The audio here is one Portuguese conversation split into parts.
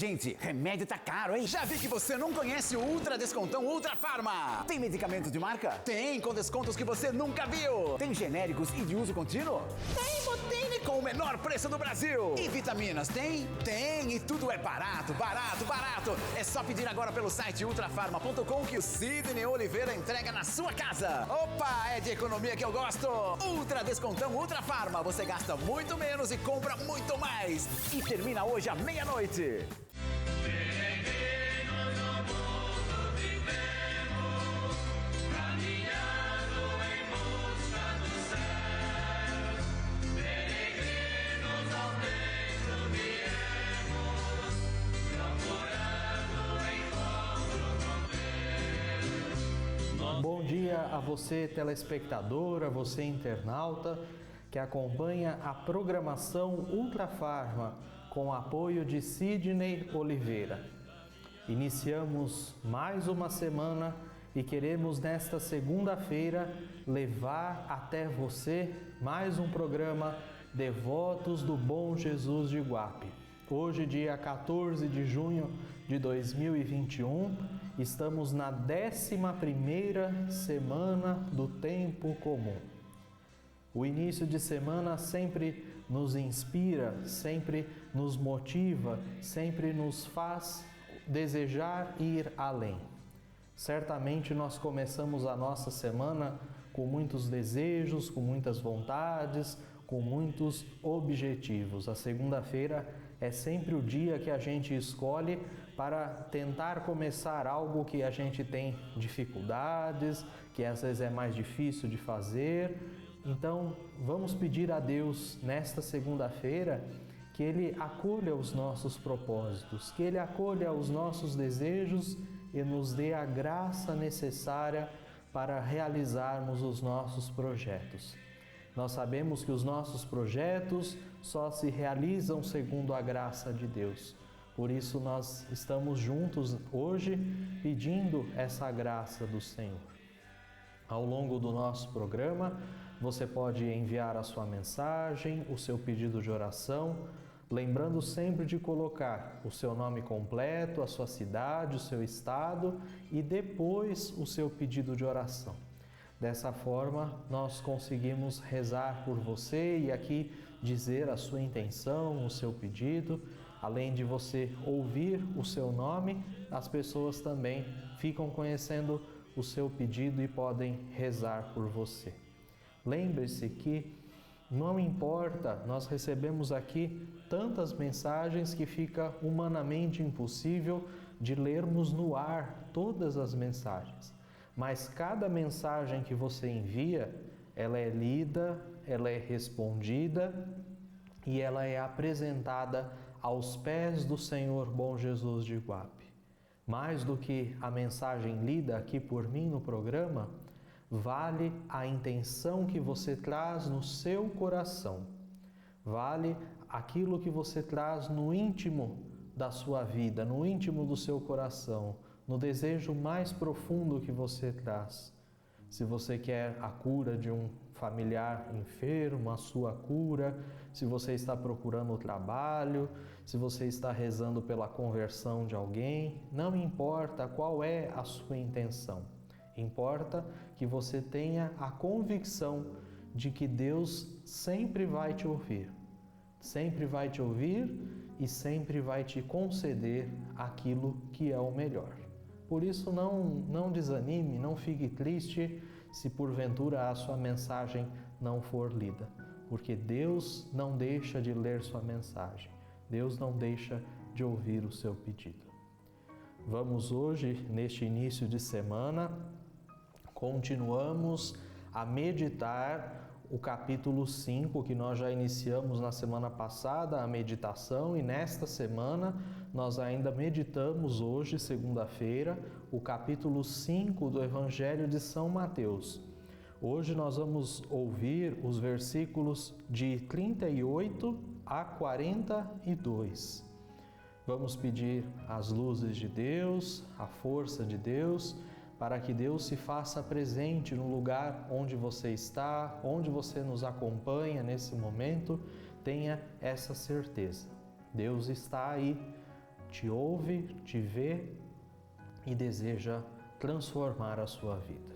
Gente, remédio tá caro, hein? Já vi que você não conhece o Ultra Descontão Ultra Farma. Tem medicamento de marca? Tem, com descontos que você nunca viu. Tem genéricos e de uso contínuo? Tem, Botânico, com o menor preço do Brasil. E vitaminas, tem? Tem, e tudo é barato, barato, barato. É só pedir agora pelo site ultrafarma.com que o Sidney Oliveira entrega na sua casa. Opa, é de economia que eu gosto. Ultra Descontão Ultra Farma. Você gasta muito menos e compra muito mais. E termina hoje à meia-noite. Peregrinos no mundo vivemos, caminhando em busca do céu. Peregrinos ao templo viemos, procurando encontro com Deus. Bom dia a você, telespectador, a você, internauta, que acompanha a programação Ultra Farma com o apoio de Sidney Oliveira. Iniciamos mais uma semana e queremos nesta segunda-feira levar até você mais um programa Devotos do Bom Jesus de Iguape. Hoje, dia 14 de junho de 2021, estamos na 11ª semana do Tempo Comum. O início de semana sempre nos inspira, sempre nos motiva, sempre nos faz desejar ir além. Certamente nós começamos a nossa semana com muitos desejos, com muitas vontades, com muitos objetivos. A segunda-feira é sempre o dia que a gente escolhe para tentar começar algo que a gente tem dificuldades, que às vezes é mais difícil de fazer. Então, vamos pedir a Deus nesta segunda-feira que Ele acolha os nossos propósitos, que Ele acolha os nossos desejos e nos dê a graça necessária para realizarmos os nossos projetos. Nós sabemos que os nossos projetos só se realizam segundo a graça de Deus. Por isso, nós estamos juntos hoje pedindo essa graça do Senhor. Ao longo do nosso programa, você pode enviar a sua mensagem, o seu pedido de oração, lembrando sempre de colocar o seu nome completo, a sua cidade, o seu estado e depois o seu pedido de oração. Dessa forma, nós conseguimos rezar por você e aqui dizer a sua intenção, o seu pedido. Além de você ouvir o seu nome, as pessoas também ficam conhecendo o seu pedido e podem rezar por você. Lembre-se que não importa, nós recebemos aqui tantas mensagens que fica humanamente impossível de lermos no ar todas as mensagens. Mas cada mensagem que você envia, ela é lida, ela é respondida e ela é apresentada aos pés do Senhor Bom Jesus de Iguape. Mais do que a mensagem lida aqui por mim no programa, vale a intenção que você traz no seu coração. Vale aquilo que você traz no íntimo da sua vida, no íntimo do seu coração, no desejo mais profundo que você traz. Se você quer a cura de um familiar enfermo, a sua cura, se você está procurando trabalho, se você está rezando pela conversão de alguém, não importa qual é a sua intenção. Importa que você tenha a convicção de que Deus sempre vai te ouvir. Sempre vai te ouvir e sempre vai te conceder aquilo que é o melhor. Por isso não desanime, não fique triste se porventura a sua mensagem não for lida. Porque Deus não deixa de ler sua mensagem. Deus não deixa de ouvir o seu pedido. Vamos hoje, neste início de semana, continuamos a meditar o capítulo 5, que nós já iniciamos na semana passada, a meditação, e nesta semana nós ainda meditamos hoje, segunda-feira, o capítulo 5 do Evangelho de São Mateus. Hoje nós vamos ouvir os versículos de 38 a 42. Vamos pedir as luzes de Deus, a força de Deus, para que Deus se faça presente no lugar onde você está, onde você nos acompanha nesse momento. Tenha essa certeza. Deus está aí te ouve, te vê e deseja transformar a sua vida.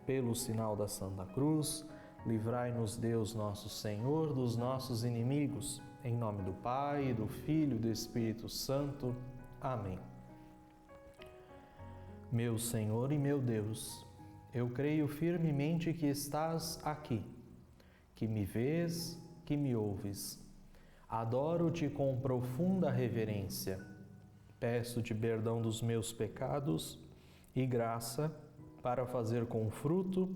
Pelo sinal da Santa Cruz, livrai-nos Deus nosso Senhor dos nossos inimigos. Em nome do Pai, do Filho e do Espírito Santo. Amém. Meu Senhor e meu Deus, eu creio firmemente que estás aqui, que me vês, que me ouves. Adoro-te com profunda reverência. Peço-te perdão dos meus pecados e graça para fazer com fruto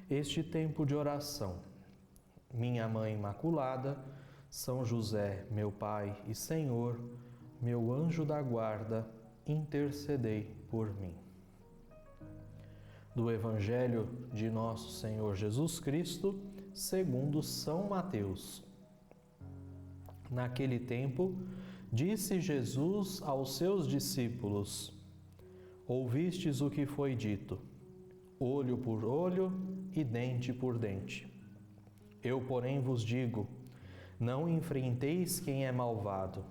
este tempo de oração. Minha Mãe Imaculada, São José, meu Pai e Senhor, meu anjo da guarda, intercedei por mim. Do Evangelho de Nosso Senhor Jesus Cristo, segundo São Mateus. Naquele tempo, disse Jesus aos seus discípulos: Ouvistes o que foi dito, olho por olho e dente por dente. Eu, porém, vos digo, não enfrenteis quem é malvado.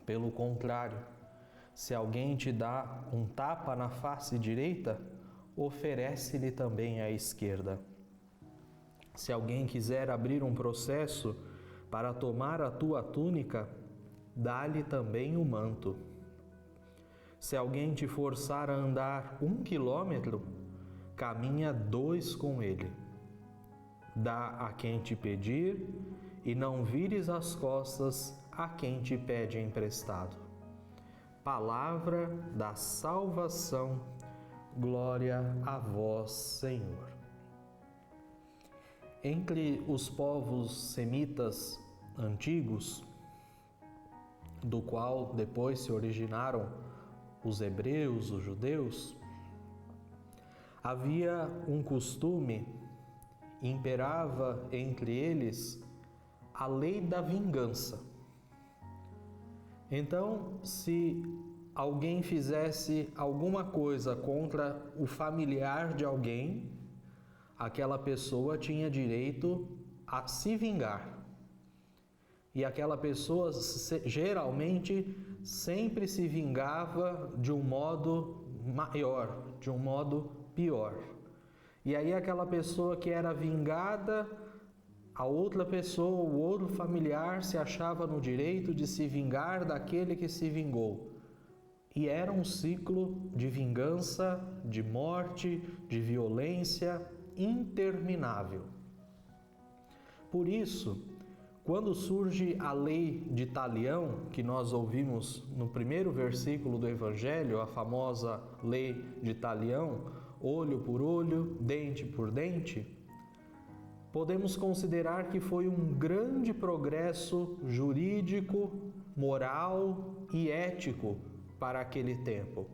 Pelo contrário, se alguém te dá um tapa na face direita, oferece-lhe também a esquerda. Se alguém quiser abrir um processo para tomar a tua túnica, dá-lhe também o manto. Se alguém te forçar a andar 1 quilômetro, caminha 2 com ele. Dá a quem te pedir e não vires as costas a quem te pede emprestado. Palavra da salvação, glória a vós, Senhor. Entre os povos semitas antigos, do qual depois se originaram os hebreus, os judeus, havia um costume, imperava entre eles a lei da vingança. Então, se alguém fizesse alguma coisa contra o familiar de alguém, aquela pessoa tinha direito a se vingar. E aquela pessoa geralmente sempre se vingava de um modo maior, de um modo pior. E aí aquela pessoa que era vingada, a outra pessoa, o outro familiar se achava no direito de se vingar daquele que se vingou. E era um ciclo de vingança, de morte, de violência interminável. Por isso, quando surge a lei de Talião, que nós ouvimos no primeiro versículo do Evangelho, a famosa lei de Talião, olho por olho, dente por dente, podemos considerar que foi um grande progresso jurídico, moral e ético para aquele tempo.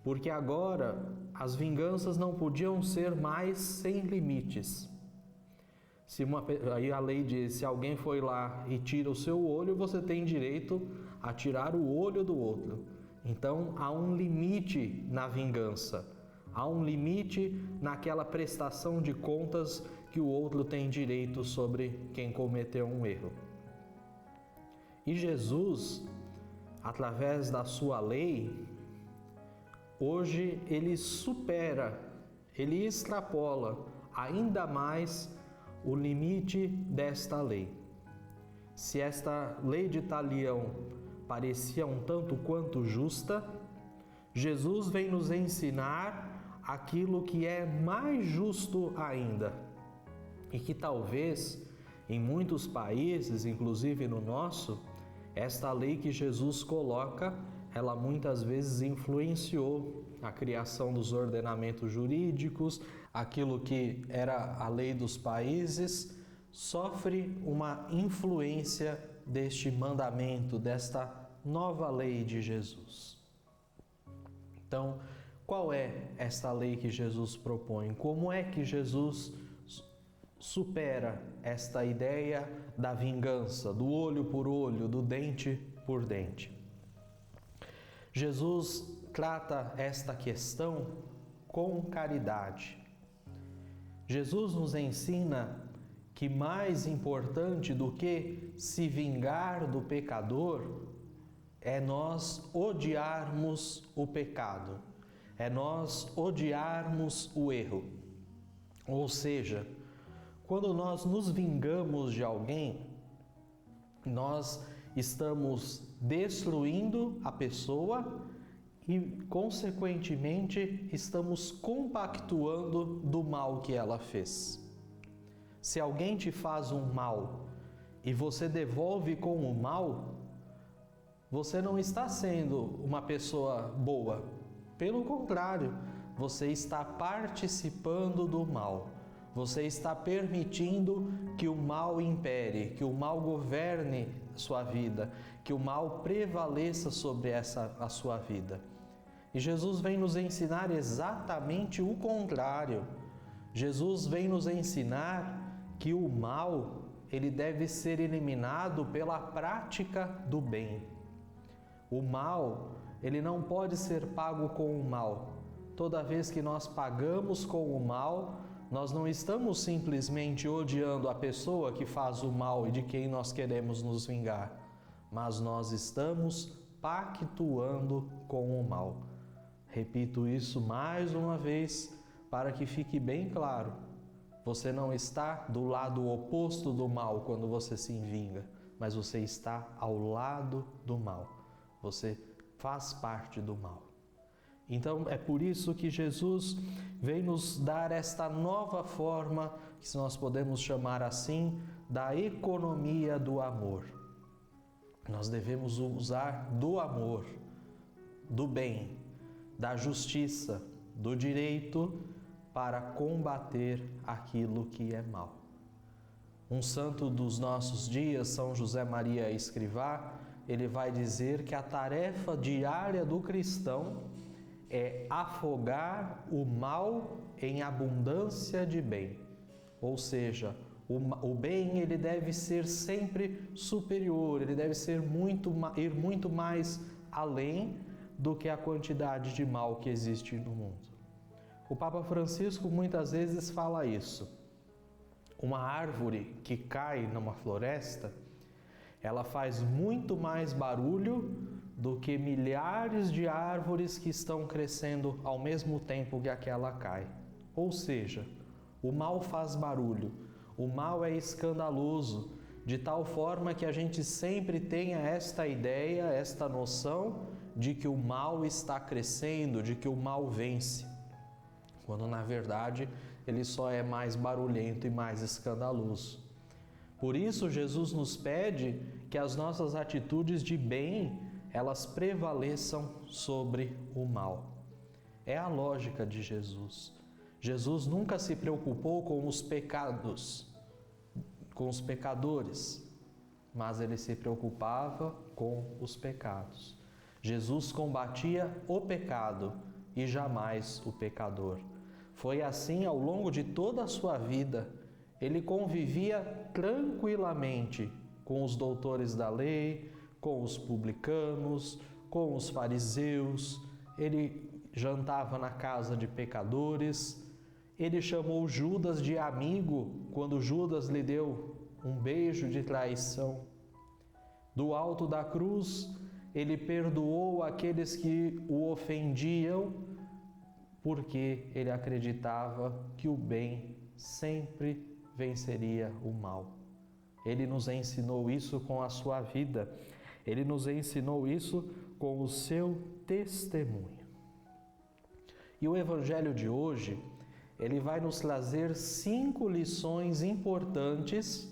Porque agora as vinganças não podiam ser mais sem limites. Aí a lei diz, se alguém foi lá e tira o seu olho, você tem direito a tirar o olho do outro. Então há um limite na vingança, há um limite naquela prestação de contas que o outro tem direito sobre quem cometeu um erro. E Jesus, através da sua lei, hoje ele supera, ele extrapola ainda mais o limite desta lei. Se esta lei de Talião parecia um tanto quanto justa, Jesus vem nos ensinar aquilo que é mais justo ainda e que talvez em muitos países, inclusive no nosso, esta lei que Jesus coloca, ela muitas vezes influenciou a criação dos ordenamentos jurídicos, aquilo que era a lei dos países, sofre uma influência deste mandamento, desta nova lei de Jesus. Então, qual é esta lei que Jesus propõe? Como é que Jesus supera esta ideia da vingança, do olho por olho, do dente por dente? Jesus trata esta questão com caridade. Jesus nos ensina que mais importante do que se vingar do pecador é nós odiarmos o pecado, é nós odiarmos o erro. Ou seja, quando nós nos vingamos de alguém, nós estamos destruindo a pessoa e, consequentemente, estamos compactuando do mal que ela fez. Se alguém te faz um mal e você devolve com o mal, você não está sendo uma pessoa boa. Pelo contrário, você está participando do mal. Você está permitindo que o mal impere, que o mal governe sua vida, que o mal prevaleça sobre a sua vida. E Jesus vem nos ensinar exatamente o contrário. Jesus vem nos ensinar que o mal, ele deve ser eliminado pela prática do bem. O mal, ele não pode ser pago com o mal. Toda vez que nós pagamos com o mal, nós não estamos simplesmente odiando a pessoa que faz o mal e de quem nós queremos nos vingar, mas nós estamos pactuando com o mal. Repito isso mais uma vez para que fique bem claro. Você não está do lado oposto do mal quando você se vinga, mas você está ao lado do mal. Você faz parte do mal. Então é por isso que Jesus vem nos dar esta nova forma, que nós podemos chamar assim, da economia do amor. Nós devemos usar do amor, do bem, da justiça, do direito para combater aquilo que é mal. Um santo dos nossos dias, São José Maria Escrivá, ele vai dizer que a tarefa diária do cristão é afogar o mal em abundância de bem. Ou seja, o bem ele deve ser sempre superior, ele deve ser ir muito mais além do que a quantidade de mal que existe no mundo. O Papa Francisco muitas vezes fala isso. Uma árvore que cai numa floresta, ela faz muito mais barulho do que milhares de árvores que estão crescendo ao mesmo tempo que aquela cai. Ou seja, o mal faz barulho, o mal é escandaloso, de tal forma que a gente sempre tenha esta ideia, esta noção de que o mal está crescendo, de que o mal vence, quando na verdade ele só é mais barulhento e mais escandaloso. Por isso Jesus nos pede que as nossas atitudes de bem, elas prevaleçam sobre o mal. É a lógica de Jesus. Jesus nunca se preocupou com os pecados, com os pecadores, mas ele se preocupava com os pecados. Jesus combatia o pecado e jamais o pecador. Foi assim ao longo de toda a sua vida. Ele convivia tranquilamente com os doutores da lei, com os publicanos, com os fariseus. Ele jantava na casa de pecadores. Ele chamou Judas de amigo quando Judas lhe deu um beijo de traição. Do alto da cruz, ele perdoou aqueles que o ofendiam, porque ele acreditava que o bem sempre venceria o mal. Ele nos ensinou isso com a sua vida. Ele nos ensinou isso com o seu testemunho. E o Evangelho de hoje, ele vai nos trazer 5 lições importantes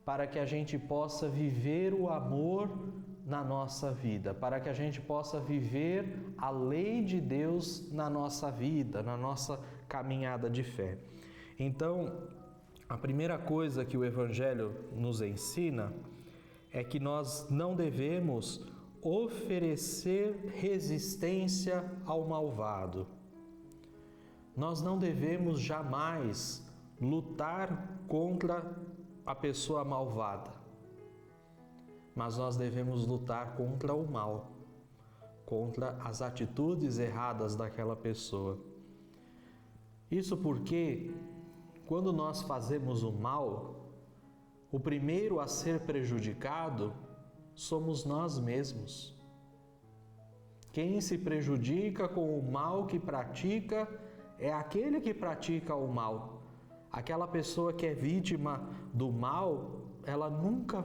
para que a gente possa viver o amor na nossa vida, para que a gente possa viver a lei de Deus na nossa vida, na nossa caminhada de fé. Então, a primeira coisa que o Evangelho nos ensina é que nós não devemos oferecer resistência ao malvado. Nós não devemos jamais lutar contra a pessoa malvada, mas nós devemos lutar contra o mal, contra as atitudes erradas daquela pessoa. Isso porque, quando nós fazemos o mal, o primeiro a ser prejudicado somos nós mesmos. Quem se prejudica com o mal que pratica é aquele que pratica o mal. Aquela pessoa que é vítima do mal, ela nunca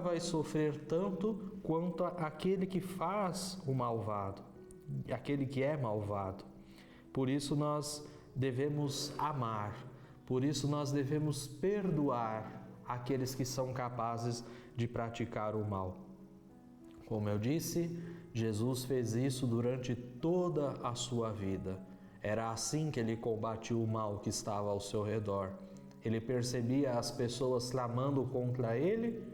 vai sofrer tanto quanto aquele que faz o malvado, aquele que é malvado. Por isso nós devemos amar, por isso nós devemos perdoar aqueles que são capazes de praticar o mal. Como eu disse, Jesus fez isso durante toda a sua vida. Era assim que ele combatia o mal que estava ao seu redor. Ele percebia as pessoas clamando contra ele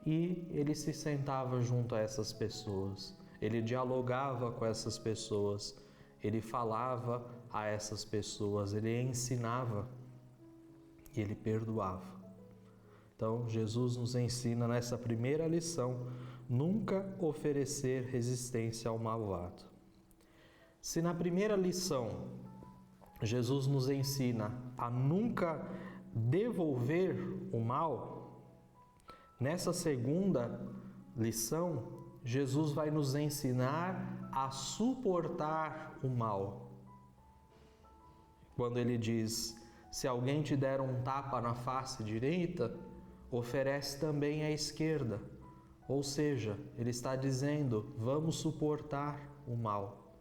e ele se sentava junto a essas pessoas. Ele dialogava com essas pessoas, ele falava a essas pessoas, ele ensinava e ele perdoava. Então, Jesus nos ensina nessa primeira lição, nunca oferecer resistência ao malvado. Se na primeira lição Jesus nos ensina a nunca devolver o mal, nessa segunda lição Jesus vai nos ensinar a suportar o mal. Quando ele diz: se alguém te der um tapa na face direita, oferece também a esquerda. Ou seja, ele está dizendo, vamos suportar o mal.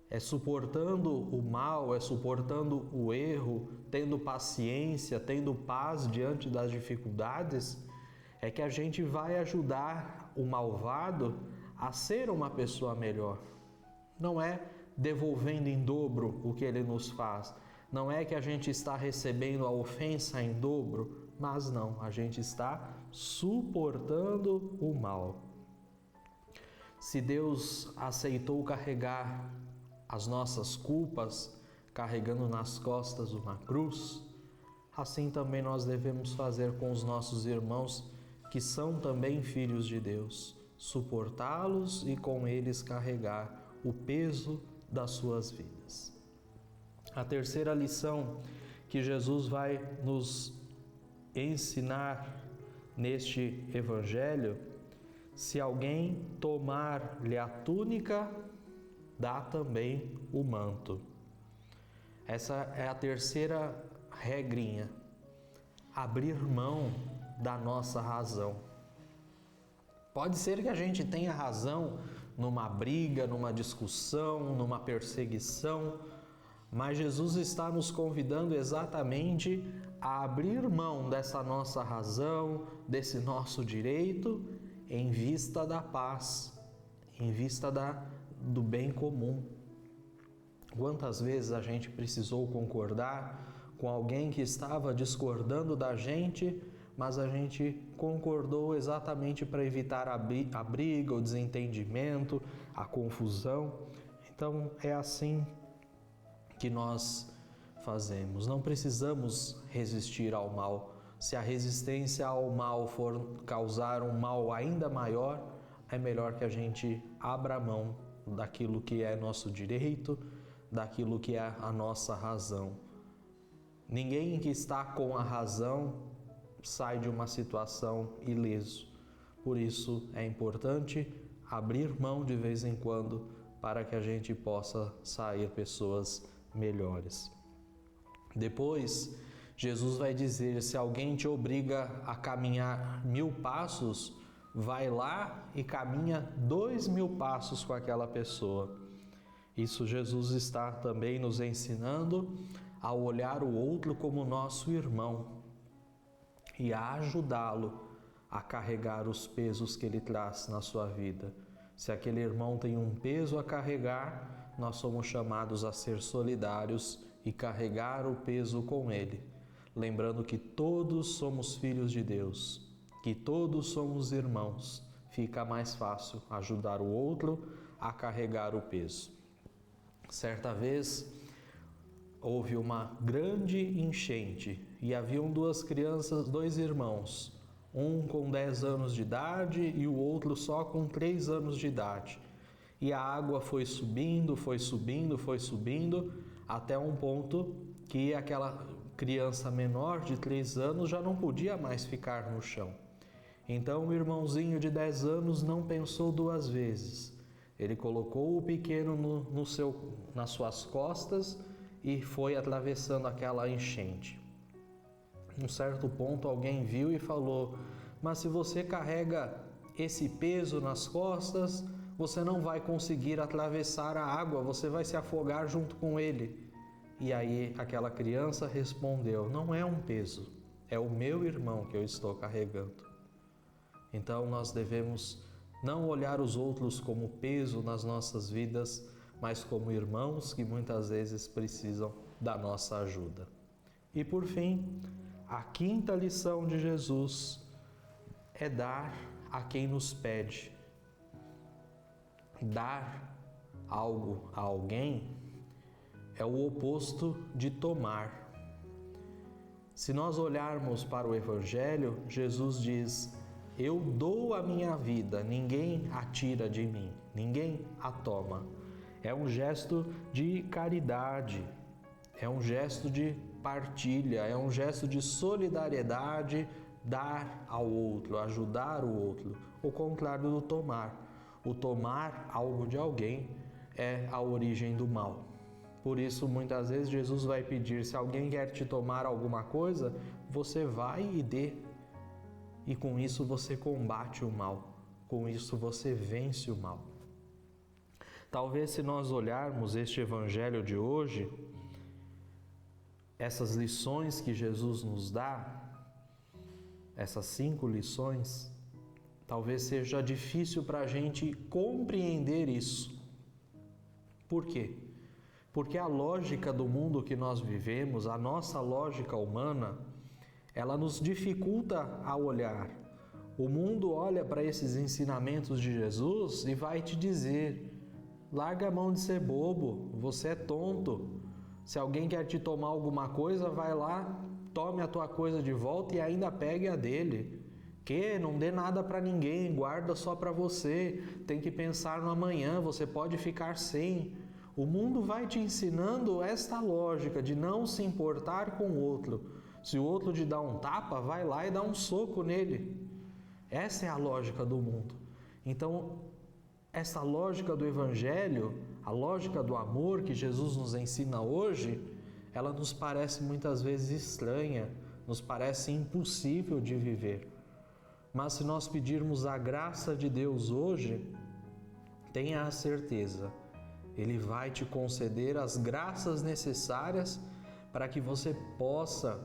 É suportando o mal, é suportando o erro, tendo paciência, tendo paz diante das dificuldades, é que a gente vai ajudar o malvado a ser uma pessoa melhor. Não é devolvendo em dobro o que ele nos faz. Não é que a gente está recebendo a ofensa em dobro, mas não, a gente está suportando o mal. Se Deus aceitou carregar as nossas culpas, carregando nas costas uma cruz, assim também nós devemos fazer com os nossos irmãos que são também filhos de Deus, suportá-los e com eles carregar o peso das suas vidas. A terceira lição que Jesus vai nos ensinar neste Evangelho: se alguém tomar-lhe a túnica, dá também o manto. Essa é a terceira regrinha: abrir mão da nossa razão. Pode ser que a gente tenha razão numa briga, numa discussão, numa perseguição, mas Jesus está nos convidando exatamente a abrir mão dessa nossa razão, desse nosso direito, em vista da paz, em vista do bem comum. Quantas vezes a gente precisou concordar com alguém que estava discordando da gente, mas a gente concordou exatamente para evitar a briga, o desentendimento, a confusão. Então é assim que nós fazemos. Não precisamos resistir ao mal. Se a resistência ao mal for causar um mal ainda maior, é melhor que a gente abra mão daquilo que é nosso direito, daquilo que é a nossa razão. Ninguém que está com a razão sai de uma situação ileso. Por isso é importante abrir mão de vez em quando para que a gente possa sair pessoas melhores. Depois, Jesus vai dizer: se alguém te obriga a caminhar 1000 passos, vai lá e caminha 2000 passos com aquela pessoa. Isso Jesus está também nos ensinando a olhar o outro como nosso irmão e a ajudá-lo a carregar os pesos que ele traz na sua vida. Se aquele irmão tem um peso a carregar, nós somos chamados a ser solidários e carregar o peso com ele, lembrando que todos somos filhos de Deus, que todos somos irmãos. Fica mais fácil ajudar o outro a carregar o peso. Certa vez houve uma grande enchente e haviam 2 crianças, 2 irmãos, um com 10 anos de idade e o outro só com 3 anos de idade. E a água foi subindo, até um ponto que aquela criança menor de 3 anos já não podia mais ficar no chão. Então o irmãozinho de 10 anos não pensou 2 vezes. Ele colocou o pequeno nas suas costas e foi atravessando aquela enchente. Num certo ponto, alguém viu e falou: mas se você carrega esse peso nas costas, você não vai conseguir atravessar a água, você vai se afogar junto com ele. E aí aquela criança respondeu: não é um peso, é o meu irmão que eu estou carregando. Então nós devemos não olhar os outros como peso nas nossas vidas, mas como irmãos que muitas vezes precisam da nossa ajuda. E por fim, a quinta lição de Jesus é dar a quem nos pede. Dar algo a alguém é o oposto de tomar. Se nós olharmos para o Evangelho, Jesus diz: eu dou a minha vida, ninguém a tira de mim, ninguém a toma. É um gesto de caridade, é um gesto de partilha, é um gesto de solidariedade, dar ao outro, ajudar o outro. O contrário do tomar. O tomar algo de alguém é a origem do mal. Por isso, muitas vezes, Jesus vai pedir: se alguém quer te tomar alguma coisa, você vai e dê. E com isso você combate o mal, com isso você vence o mal. Talvez, se nós olharmos este Evangelho de hoje, essas lições que Jesus nos dá, essas 5 lições, talvez seja difícil para a gente compreender isso. Por quê? Porque a lógica do mundo que nós vivemos, a nossa lógica humana, ela nos dificulta a olhar. O mundo olha para esses ensinamentos de Jesus e vai te dizer: larga a mão de ser bobo, você é tonto. Se alguém quer te tomar alguma coisa, vai lá, tome a tua coisa de volta e ainda pegue a dele. Que não dê nada para ninguém, guarda só para você, tem que pensar no amanhã, você pode ficar sem. O mundo vai te ensinando esta lógica de não se importar com o outro. Se o outro te dá um tapa, vai lá e dá um soco nele. Essa é a lógica do mundo. Então, essa lógica do Evangelho, a lógica do amor que Jesus nos ensina hoje, ela nos parece muitas vezes estranha, nos parece impossível de viver. Mas se nós pedirmos a graça de Deus hoje, tenha a certeza, Ele vai te conceder as graças necessárias para que você possa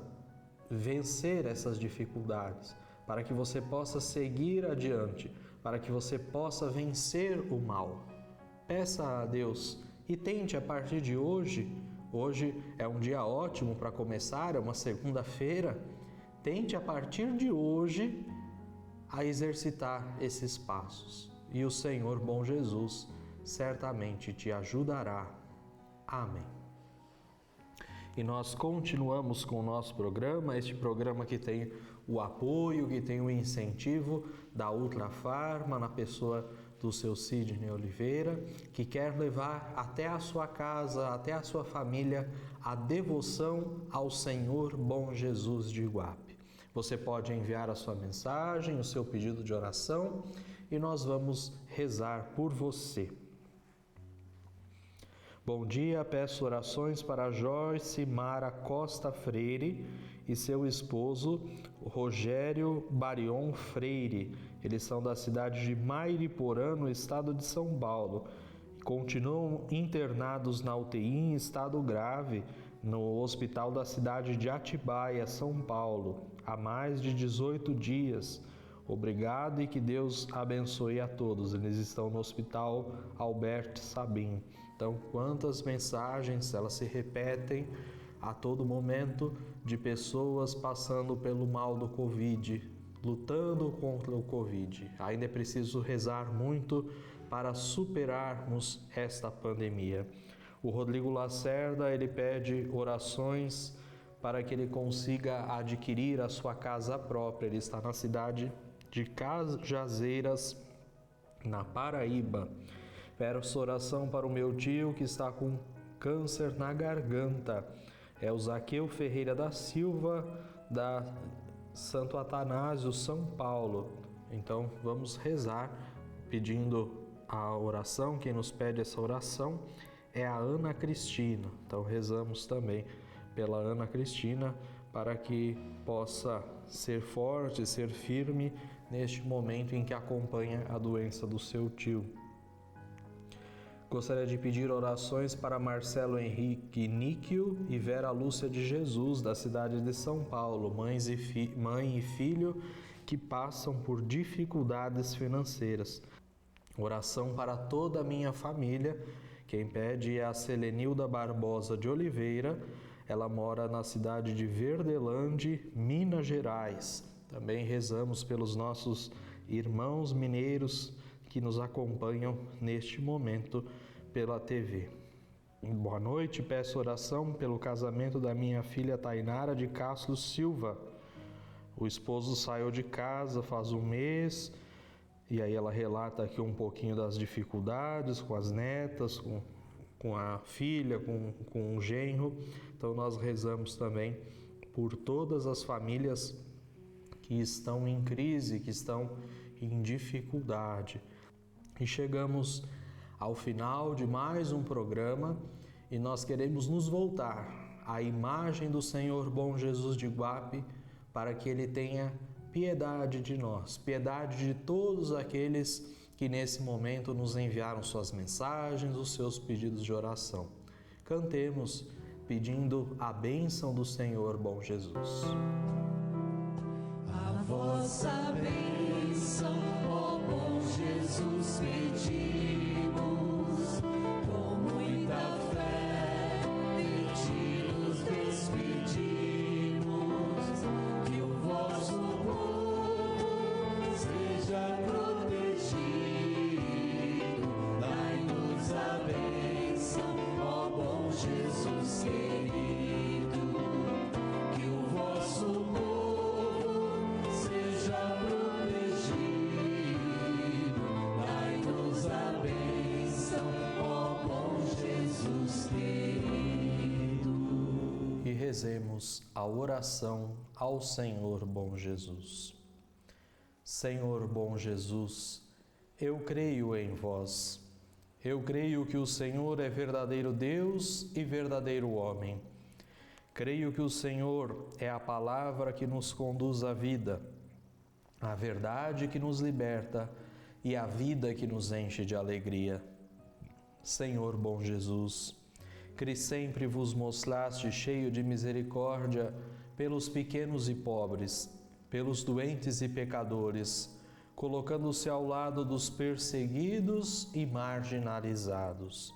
vencer essas dificuldades, para que você possa seguir adiante, para que você possa vencer o mal. Peça a Deus e tente a partir de hoje. Hoje é um dia ótimo para começar, é uma segunda-feira. Tente a partir de hoje a exercitar esses passos. E o Senhor bom Jesus certamente te ajudará. Amém. E nós continuamos com o nosso programa, este programa que tem o apoio, que tem o incentivo da Ultrafarma, na pessoa do seu Sidney Oliveira, que quer levar até a sua casa, até a sua família, a devoção ao Senhor bom Jesus de Iguape. Você pode enviar a sua mensagem, o seu pedido de oração e nós vamos rezar por você. Bom dia, peço orações para Joyce Mara Costa Freire e seu esposo Rogério Barion Freire. Eles são da cidade de Mairiporã, no estado de São Paulo. Continuam internados na UTI em estado grave no hospital da cidade de Atibaia, São Paulo, há mais de 18 dias. Obrigado e que Deus abençoe a todos. Eles estão no Hospital Albert Sabin. Então, quantas mensagens, elas se repetem a todo momento de pessoas passando pelo mal do Covid, lutando contra o Covid. Ainda é preciso rezar muito para superarmos esta pandemia. O Rodrigo Lacerda, ele pede orações para que ele consiga adquirir a sua casa própria. Ele está na cidade de Cajazeiras, na Paraíba. Peço oração para o meu tio que está com câncer na garganta. É o Zaqueu Ferreira da Silva, da Santo Atanásio, São Paulo. Então vamos rezar pedindo a oração, quem nos pede essa oração é a Ana Cristina. Então rezamos também pela Ana Cristina para que possa ser forte, ser firme neste momento em que acompanha a doença do seu tio. Gostaria de pedir orações para Marcelo Henrique Níquio e Vera Lúcia de Jesus, da cidade de São Paulo, mãe e filho que passam por dificuldades financeiras. Oração para toda a minha família. Quem pede é a Selenilda Barbosa de Oliveira. Ela mora na cidade de Verdelândia, Minas Gerais. Também rezamos pelos nossos irmãos mineiros que nos acompanham neste momento pela TV. Boa noite, peço oração pelo casamento da minha filha Tainara de Castro Silva. O esposo saiu de casa faz um mês e aí ela relata aqui um pouquinho das dificuldades com as netas, com a filha, com o genro. Então nós rezamos também por todas as famílias que estão em crise, que estão em dificuldade. E chegamos ao final de mais um programa e nós queremos nos voltar à imagem do Senhor Bom Jesus de Iguape para que Ele tenha piedade de nós, piedade de todos aqueles que nesse momento nos enviaram suas mensagens, os seus pedidos de oração. Cantemos pedindo a bênção do Senhor Bom Jesus. A vossa bênção, ó bom Jesus, pedimos, com muita fé, de ti nos despedimos, que o vosso povo seja protegido, dai-nos a bênção, ó bom Jesus querido, que o vosso povo Rezemos a oração ao Senhor Bom Jesus. Senhor Bom Jesus, eu creio em vós. Eu creio que o Senhor é verdadeiro Deus e verdadeiro homem. Creio que o Senhor é a palavra que nos conduz à vida, a verdade que nos liberta e a vida que nos enche de alegria. Senhor Bom Jesus, que sempre vos mostraste cheio de misericórdia pelos pequenos e pobres, pelos doentes e pecadores, colocando-se ao lado dos perseguidos e marginalizados.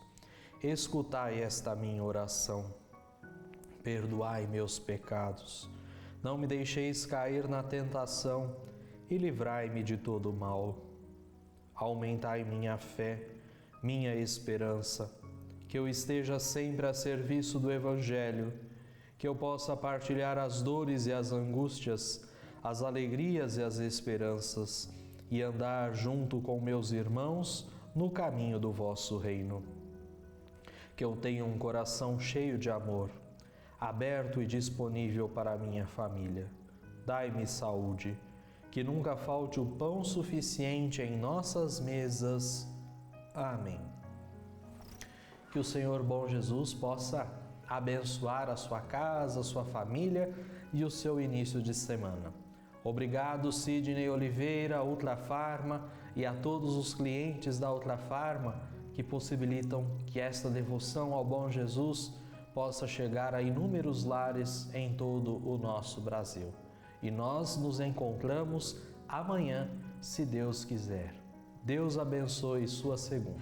Escutai esta minha oração. Perdoai meus pecados. Não me deixeis cair na tentação e livrai-me de todo o mal. Aumentai minha fé, minha esperança, que eu esteja sempre a serviço do Evangelho, que eu possa partilhar as dores e as angústias, as alegrias e as esperanças, e andar junto com meus irmãos no caminho do vosso reino. Que eu tenha um coração cheio de amor, aberto e disponível para a minha família. Dai-me saúde, que nunca falte o pão suficiente em nossas mesas. Amém. Que o Senhor Bom Jesus possa abençoar a sua casa, a sua família e o seu início de semana. Obrigado, Sidney Oliveira, Ultrafarma, e a todos os clientes da Ultrafarma que possibilitam que esta devoção ao Bom Jesus possa chegar a inúmeros lares em todo o nosso Brasil. E nós nos encontramos amanhã, se Deus quiser. Deus abençoe sua segunda.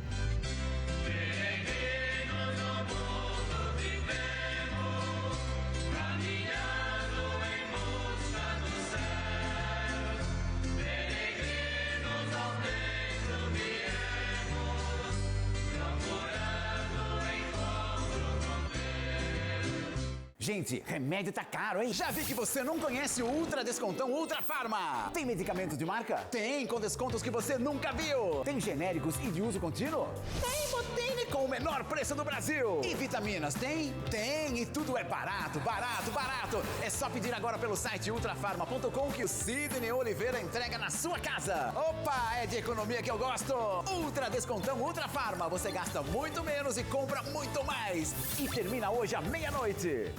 Gente, remédio tá caro, hein? Já vi que você não conhece o Ultra Descontão Ultra Farma. Tem medicamento de marca? Tem, com descontos que você nunca viu. Tem genéricos e de uso contínuo? Tem, Botânico. com o menor preço do Brasil. E vitaminas, tem? Tem, e tudo é barato, barato, barato. É só pedir agora pelo site ultrafarma.com que o Sidney Oliveira entrega na sua casa. Opa, é de economia que eu gosto. Ultra Descontão Ultra Farma. Você gasta muito menos e compra muito mais. E termina hoje à meia-noite.